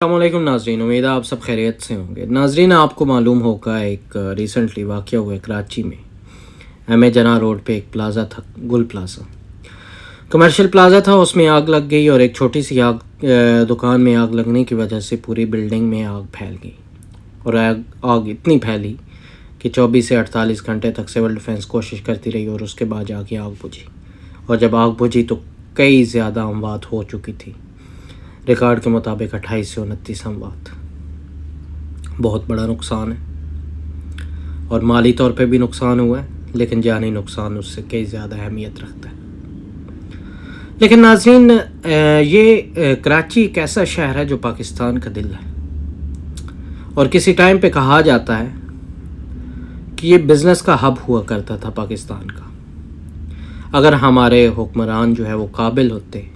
अस्सलामुअलैकुम नाजरीन, उम्मीद है आप सब खैरियत से होंगे। नाजरीन, आपको मालूम होगा एक रिसेंटली वाक़या हुआ कराची में एम जना रोड पे एक प्लाज़ा था, गुल प्लाज़ा कमर्शियल प्लाज़ा था। उसमें आग लग गई और एक छोटी सी दुकान में आग लगने की वजह से पूरी बिल्डिंग में आग फैल गई। और आग इतनी फैली कि 24 से 48 घंटे तक सिविल डिफेंस कोशिश करती रही और उसके बाद जाके आग बुझी। और जब आग बुझी तो कई ज़्यादा अमवात हो चुकी थी। रिकॉर्ड के मुताबिक 28 से 29 अमवात। बहुत बड़ा नुकसान है और माली तौर पे भी नुकसान हुआ है, लेकिन जानी नुकसान उससे कई ज़्यादा अहमियत रखता है। लेकिन नाज़रीन, ये कराची एक ऐसा शहर है जो पाकिस्तान का दिल है और किसी टाइम पे कहा जाता है कि ये बिज़नेस का हब हुआ करता था पाकिस्तान का। अगर हमारे हुक्मरान जो है वो काबिल होते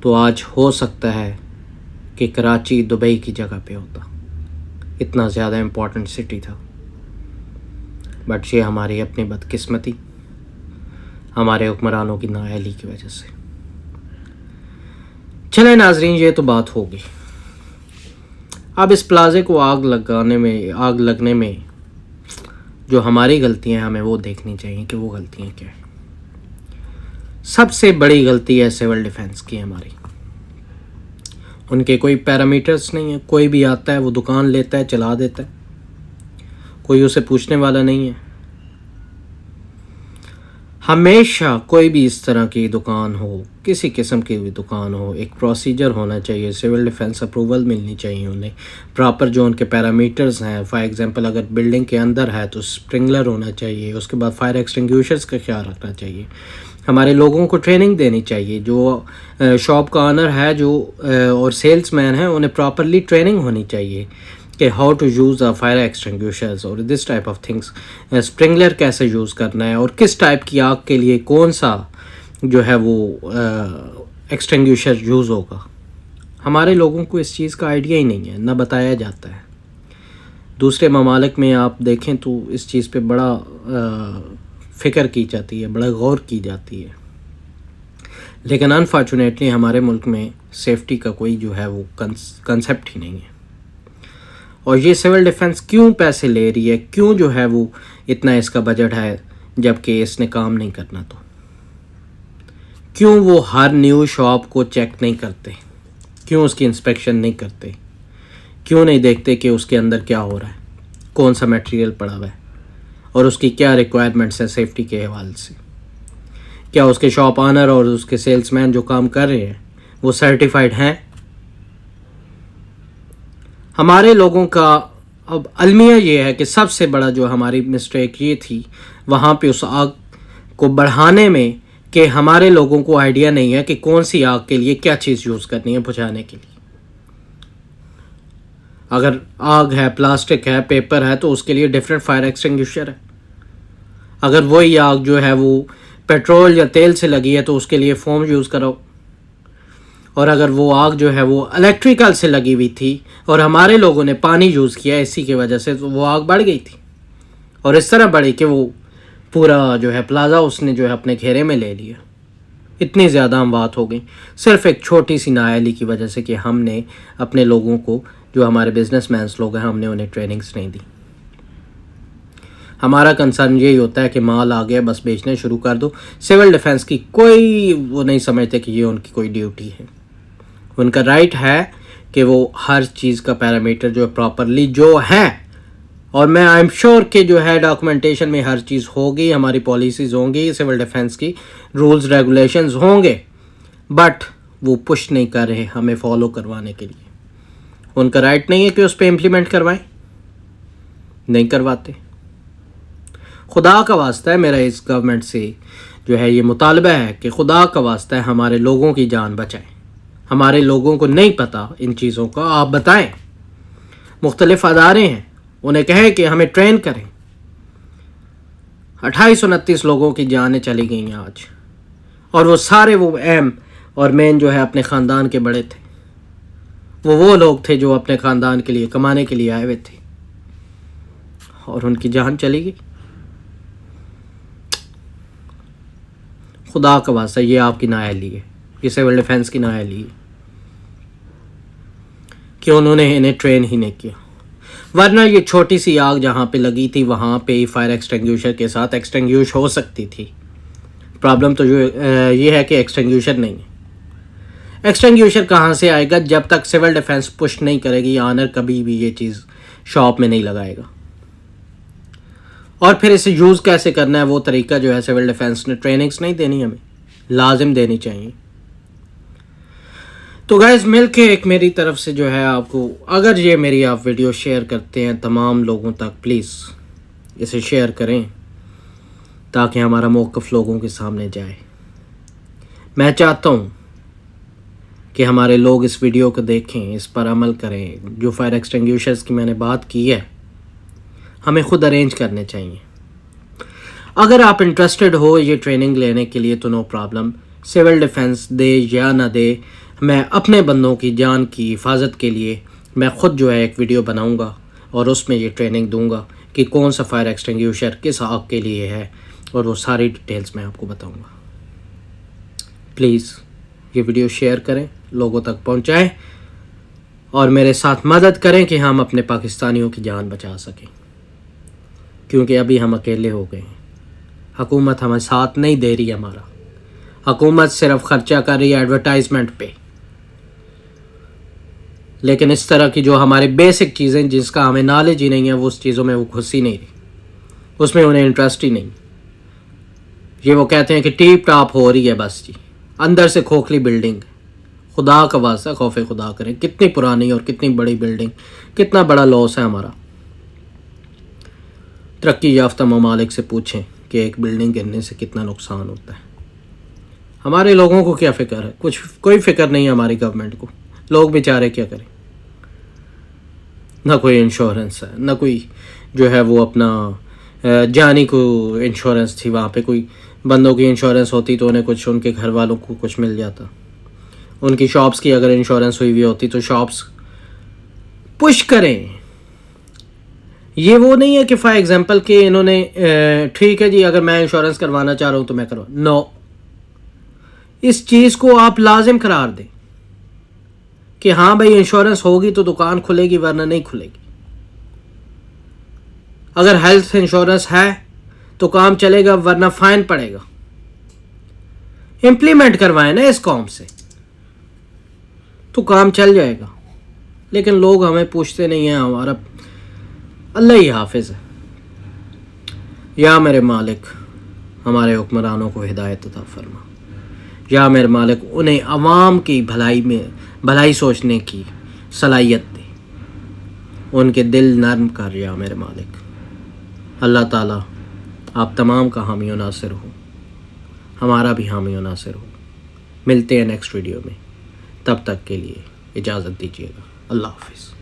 तो आज हो सकता है कि कराची दुबई की जगह पे होता। इतना ज़्यादा इम्पोर्टेंट सिटी था। बट ये हमारी अपनी बदकिस्मती, हमारे हुक्मरानों की नाअहली की वजह से। चले नाजरीन, ये तो बात होगी। अब इस प्लाज़े को आग लगने में जो हमारी गलतियां हैं, हमें वो देखनी चाहिए कि वो गलतियां क्या हैं। सबसे बड़ी गलती है सिविल डिफेंस की हमारी। उनके कोई पैरामीटर्स नहीं है। कोई भी आता है वो दुकान लेता है, चला देता है, कोई उसे पूछने वाला नहीं है। हमेशा कोई भी इस तरह की दुकान हो, किसी किस्म की भी दुकान हो, एक प्रोसीजर होना चाहिए। सिविल डिफेंस अप्रूवल मिलनी चाहिए उन्हें। प्रॉपर जो उनके पैरामीटर्स हैं, फॉर एग्जांपल अगर बिल्डिंग के अंदर है तो स्प्रिंकलर होना चाहिए। उसके बाद फायर एक्सटिंग्विशर्स का ख्याल रखना चाहिए। हमारे लोगों को ट्रेनिंग देनी चाहिए। जो शॉप का ऑनर है जो और सेल्समैन है, उन्हें प्रॉपरली ट्रेनिंग होनी चाहिए कि how to use a fire extinguishers और this type of things. Sprinkler कैसे यूज़ करना है और किस टाइप की आग के लिए कौन सा जो है वो एक्सटिंग्विशर यूज़ होगा। हमारे लोगों को इस चीज़ का आइडिया ही नहीं है, ना बताया जाता है। दूसरे ममालिक में आप देखें तो इस चीज़ पे बड़ा फ़िक्र की जाती है, बड़ा गौर की जाती है। लेकिन अनफॉर्चुनेटली हमारे मुल्क में सेफ्टी का कोई जो है वो कंसेप्ट ही नहीं है। और ये सिविल डिफेंस क्यों पैसे ले रही है, क्यों जो है वो इतना इसका बजट है, जबकि इसने काम नहीं करना। तो क्यों वो हर न्यू शॉप को चेक नहीं करते, क्यों उसकी इंस्पेक्शन नहीं करते, क्यों नहीं देखते कि उसके अंदर क्या हो रहा है, कौन सा मटेरियल पड़ा हुआ है और उसकी क्या रिक्वायरमेंट्स हैं सेफ्टी के हवाले से। क्या उसके शॉप ऑनर और उसके सेल्समैन जो काम कर रहे हैं वो सर्टिफाइड हैं। हमारे लोगों का अब अलमिया ये है कि सबसे बड़ा जो हमारी मिस्टेक ये थी वहाँ पे उस आग को बढ़ाने में कि हमारे लोगों को आइडिया नहीं है कि कौन सी आग के लिए क्या चीज़ यूज़ करनी है बुझाने के लिए। अगर आग है, प्लास्टिक है, पेपर है, तो उसके लिए डिफरेंट फायर एक्सटिंग्विशर है। अगर वही आग जो है वो पेट्रोल या तेल से लगी है तो उसके लिए फोम यूज़ करो। और अगर वो आग जो है वो इलेक्ट्रिकल से लगी हुई थी और हमारे लोगों ने पानी यूज़ किया इसी की वजह से, तो वो आग बढ़ गई थी। और इस तरह बढ़ी कि वो पूरा जो है प्लाज़ा उसने जो है अपने घेरे में ले लिया। इतनी ज़्यादा अमवात हो गई सिर्फ एक छोटी सी नाअहली की वजह से कि हमने अपने लोगों को, जो हमारे बिजनेसमैन्स लोग हैं, हमने उन्हें ट्रेनिंग्स नहीं दी। हमारा कंसर्न यही होता है कि माल आ गया बस बेचने शुरू कर दो। सिविल डिफेंस की कोई वो नहीं समझते कि ये उनकी कोई ड्यूटी है। उनका राइट है कि वो हर चीज़ का पैरामीटर जो प्रॉपरली जो है, और मैं आई एम श्योर कि जो है डॉक्यूमेंटेशन में हर चीज़ होगी, हमारी पॉलिसीज़ होंगी, सिविल डिफेंस की रूल्स रेगुलेशंस होंगे, बट वो पुश नहीं कर रहे हमें फॉलो करवाने के लिए। उनका राइट नहीं है कि उस पर इम्प्लीमेंट करवाएं, नहीं करवाते। खुदा का वास्ता है, मेरा इस गवर्नमेंट से जो है ये मुतालबा है कि खुदा का वास्ता है हमारे लोगों की जान बचाएं। हमारे लोगों को नहीं पता इन चीज़ों का, आप बताएं। मुख्तलिफ अदारे हैं, उन्हें कहें कि हमें ट्रेन करें। 28-29 लोगों की जानें चली गई हैं आज, और वो सारे वो अहम और मेन जो है अपने ख़ानदान के बड़े थे। वो लोग थे जो अपने ख़ानदान के लिए कमाने के लिए आए हुए थे, और उनकी जान चली गई। खुदा का वास्ता ये आपकी नाअहली है, ये सिविल डिफेंस की नाअहली है। कि उन्होंने इन्हें ट्रेन ही नहीं किया। वरना ये छोटी सी आग जहाँ पे लगी थी वहाँ पे फायर एक्सटिंग्विशर के साथ एक्सटिंग्विश हो सकती थी। प्रॉब्लम तो ये है कि एक्सटिंग्विशर नहीं है। एक्सटिंग्विशर कहाँ से आएगा? जब तक सिविल डिफेंस पुश नहीं करेगी, ऑनर कभी भी ये चीज़ शॉप में नहीं लगाएगा। और फिर इसे यूज़ कैसे करना है वो तरीका जो है सिविल डिफेंस ने ट्रेनिंग्स नहीं देनी, हमें लाजिम देनी चाहिए। तो गाइस मिल के एक मेरी तरफ से जो है आपको, अगर ये मेरी आप वीडियो शेयर करते हैं तमाम लोगों तक, प्लीज़ इसे शेयर करें ताकि हमारा मौक़िफ़ लोगों के सामने जाए। मैं चाहता हूँ कि हमारे लोग इस वीडियो को देखें, इस पर अमल करें। जो फायर एक्सटिंग्विशर्स की मैंने बात की है हमें ख़ुद अरेंज करने चाहिए। अगर आप इंटरेस्टेड हो ये ट्रेनिंग लेने के लिए तो नो प्रॉब्लम, सिविल डिफेंस दे या ना दे, मैं अपने बंदों की जान की हिफाजत के लिए मैं ख़ुद जो है एक वीडियो बनाऊंगा और उसमें ये ट्रेनिंग दूंगा कि कौन सा फायर एक्सटिंग्विशर किस आग के लिए है, और वो सारी डिटेल्स मैं आपको बताऊंगा। प्लीज़ ये वीडियो शेयर करें, लोगों तक पहुंचाएं और मेरे साथ मदद करें कि हम अपने पाकिस्तानियों की जान बचा सकें, क्योंकि अभी हम अकेले हो गए हैं। हुकूमत हमें साथ नहीं दे रही, हमारा हुकूमत सिर्फ खर्चा कर रही है एडवर्टाइजमेंट पे, लेकिन इस तरह की जो हमारी बेसिक चीज़ें जिसका हमें नॉलेज ही नहीं है वो उस चीज़ों में वो घुस ही नहीं रही, उसमें उन्हें इंटरेस्ट ही नहीं। ये वो कहते हैं कि टीप टॉप हो रही है बस जी, अंदर से खोखली बिल्डिंग। खुदा का वास्ता खौफ खुदा करें, कितनी पुरानी और कितनी बड़ी बिल्डिंग, कितना बड़ा लॉस है हमारा। तरक्की याफ्ता ममालिक से पूछें कि एक बिल्डिंग गिरने से कितना नुकसान होता है। हमारे लोगों को क्या फ़िक्र है? कोई फ़िक्र नहीं है हमारी गवर्नमेंट को। लोग बेचारे क्या करें? ना कोई इंश्योरेंस है, ना कोई जो है वो अपना जानी को इंश्योरेंस थी। वहाँ पे कोई बंदों की इंश्योरेंस होती तो उन्हें कुछ, उनके घर वालों को कुछ मिल जाता। उनकी शॉप्स की अगर इंश्योरेंस हुई हुई होती तो शॉप्स पुश करें। ये वो नहीं है कि फॉर एग्जांपल कि इन्होंने ठीक है जी अगर मैं इंश्योरेंस करवाना चाह रहा हूँ तो मैं करवा, नो, इस चीज़ को आप लाजिम करार दें कि हाँ भाई इंश्योरेंस होगी तो दुकान खुलेगी वरना नहीं खुलेगी। अगर हेल्थ इंश्योरेंस है तो काम चलेगा वरना फाइन पड़ेगा। इम्प्लीमेंट करवाएं ना इस कौम से तो काम चल जाएगा। लेकिन लोग हमें पूछते नहीं हैं, हमारा अल्लाह ही हाफिज है। या मेरे मालिक हमारे हुक्मरानों को हिदायत अता फरमा, या मेरे मालिक उन्हें अवाम की भलाई में भलाई सोचने की सलाहियत दे, उनके दिल नरम कर। या मेरे मालिक अल्लाह ताला आप तमाम का हामी व नासिर हो, हमारा भी हामी व नासिर हो। मिलते हैं नेक्स्ट वीडियो में, तब तक के लिए इजाज़त दीजिएगा। अल्लाह हाफिज़।